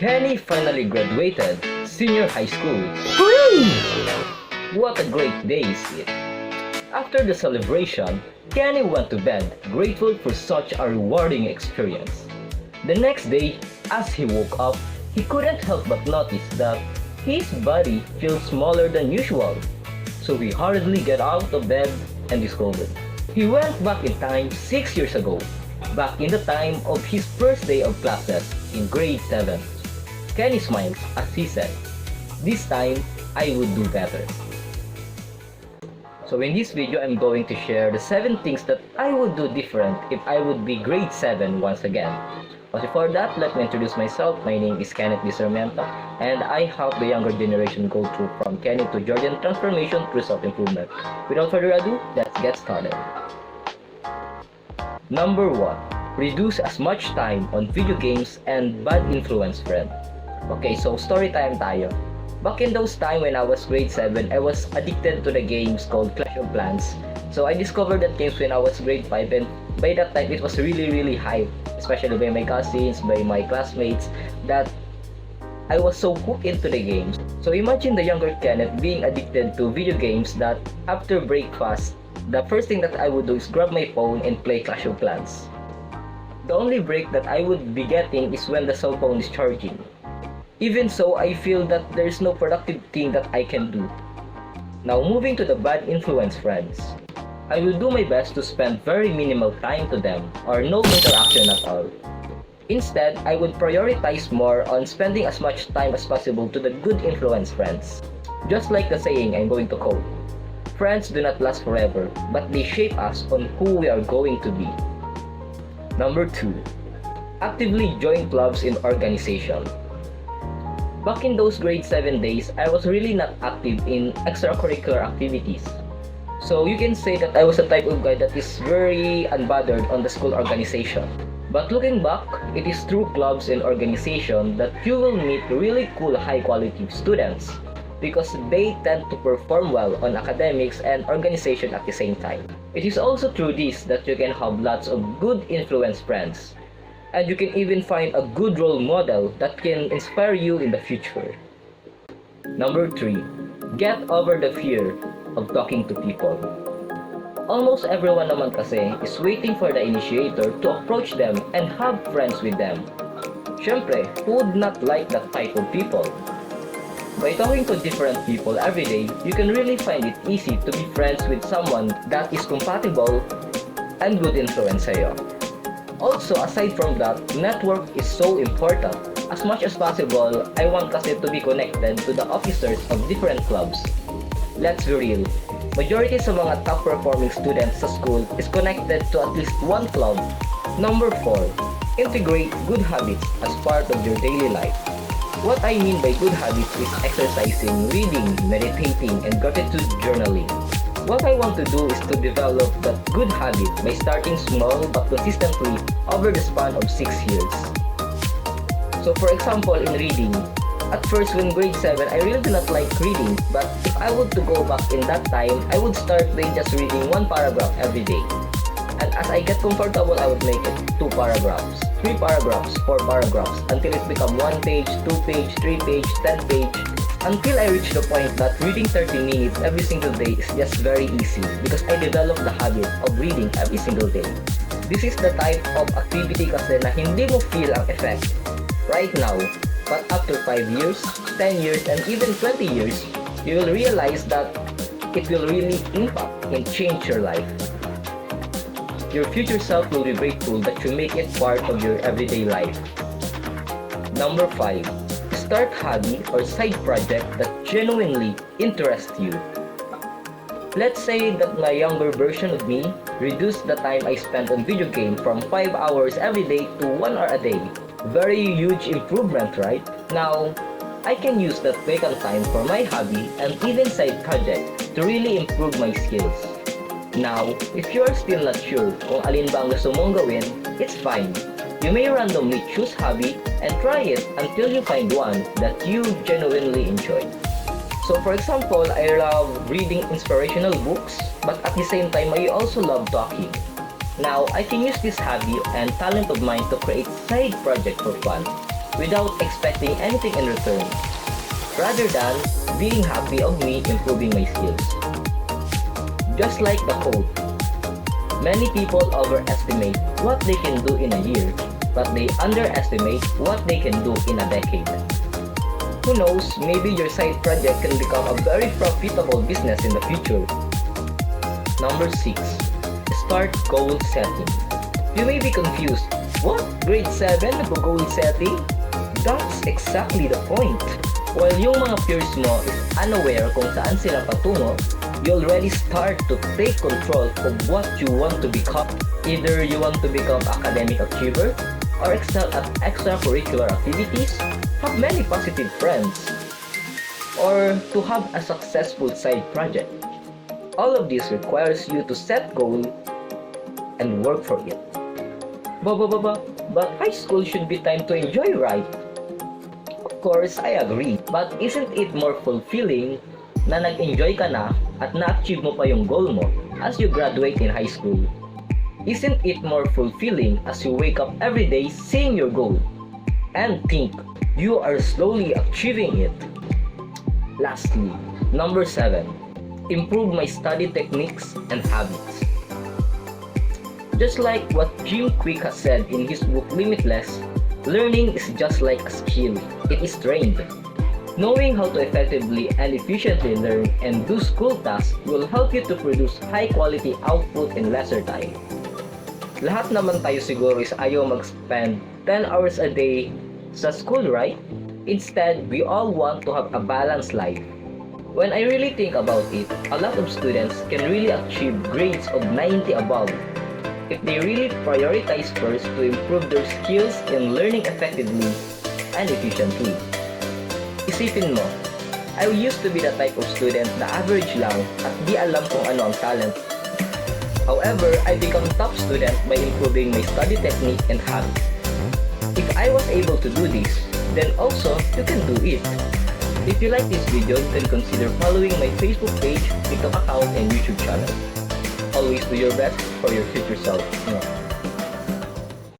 Kenny finally graduated senior high school. What a great day is it! After the celebration, Kenny went to bed, grateful for such a rewarding experience. The next day, as he woke up, he couldn't help but notice that his body feels smaller than usual. So he hurriedly got out of bed and discovered. He went back in time 6 years ago, back in the time of his first day of classes in grade 7. Kenny smiles as he said, "This time, I would do better." So in this video, I'm going to share the 7 things that I would do different if I would be grade 7 once again. But before that, let me introduce myself. My name is Kenneth Sarmiento, and I help the younger generation go through from Kenny to Jordan transformation through self-improvement. Without further ado, let's get started. Number 1. Reduce as much time on video games and bad influence friend. Okay, so story time tayo. Back in those time when I was grade 7, I was addicted to the games called Clash of Clans. So I discovered that games when I was grade 5, and by that time it was really hype, especially by my cousins, by my classmates, that I was so hooked into the games. So imagine the younger Kenneth being addicted to video games that after breakfast, the first thing that I would do is grab my phone and play Clash of Clans. The only break that I would be getting is when the cell phone is charging. Even so, I feel that there is no productive thing that I can do. Now moving to the bad influence friends. I will do my best to spend very minimal time to them or no interaction at all. Instead, I would prioritize more on spending as much time as possible to the good influence friends. Just like the saying I'm going to quote, "Friends do not last forever, but they shape us on who we are going to be." Number 2. Actively join clubs in organization. Back in those grade 7 days, I was really not active in extracurricular activities. So you can say that I was a type of guy that is very unbothered on the school organization. But looking back, it is through clubs and organization that you will meet really cool high quality students because they tend to perform well on academics and organization at the same time. It is also through this that you can have lots of good influence friends. And you can even find a good role model that can inspire you in the future. Number 3. Get over the fear of talking to people. Almost everyone naman kasi is waiting for the initiator to approach them and have friends with them. Syempre, who would not like that type of people? By talking to different people every day, you can really find it easy to be friends with someone that is compatible and good influence sa'yo. Also, aside from that, network is so important. As much as possible, I want kasi to be connected to the officers of different clubs. Let's be real, majority sa mga top performing students sa school is connected to at least one club. Number 4. Integrate good habits as part of your daily life. What I mean by good habits is exercising, reading, meditating, and gratitude journaling. What I want to do is to develop that good habit by starting small but consistently over the span of 6 years. So for example, in reading, at first when grade 7, I really do not like reading, but if I were to go back in that time, I would start by just reading 1 paragraph every day. And as I get comfortable, I would make it 2 paragraphs, 3 paragraphs, 4 paragraphs, until it become 1 page, 2 page, 3 page, 10 page, until I reach the point that reading 30 minutes every single day is just very easy because I developed the habit of reading every single day. This is the type of activity kasi na hindi mo feel ang effect right now, but after 5 years, 10 years, and even 20 years, you will realize that it will really impact and change your life. Your future self will be grateful that you make it part of your everyday life. Number 5. Start hobby or side project that genuinely interests you. Let's say that my younger version of me reduced the time I spent on video game from 5 hours every day to 1 hour a day. Very huge improvement, right? Now, I can use that vacant time for my hobby and even side project to really improve my skills. Now, if you are still not sure kung alin ba ang gusto mong gawin, it's fine. You may randomly choose hobby and try it until you find one that you genuinely enjoy. So for example, I love reading inspirational books, but at the same time, I also love talking. Now, I can use this hobby and talent of mine to create side project for fun. without expecting anything in return, rather than being happy of me improving my skills. Just like the quote, many people overestimate what they can do in a year, but they underestimate what they can do in a decade. Who knows, maybe your side project can become a very profitable business in the future. Number 6. Start goal setting. You may be confused. What? Grade 7 goal setting? That's exactly the point. While yung mga peers mo is unaware kung saan sila patungo, you already start to take control of what you want to become. Either you want to become academic achiever or excel at extracurricular activities, have many positive friends, or to have a successful side project. All of this requires you to set goal and work for it. But high school should be time to enjoy, right? Of course, I agree. But isn't it more fulfilling na nag-enjoy ka na at na-achieve mo pa yung goal mo as you graduate in high school? Isn't it more fulfilling as you wake up every day seeing your goal and think you are slowly achieving it? Lastly, number 7. Improve my study techniques and habits. Just like what Jim Quick has said in his book Limitless, learning is just like a skill. It is trained. Knowing how to effectively and efficiently learn and do school tasks will help you to produce high-quality output in lesser time. Lahat naman tayo siguro is ayaw mag-spend 10 hours a day sa school, right? Instead, we all want to have a balanced life. When I really think about it, a lot of students can really achieve grades of 90 above if they really prioritize first to improve their skills in learning effectively and efficiently. Isipin mo, I used to be the type of student na average lang at di alam kung ano ang talent. However, I become top student by improving my study technique and habits. If I was able to do this, then also you can do it. If you like this video, you can consider following my Facebook page, TikTok account, and YouTube channel. Always do your best for your future self.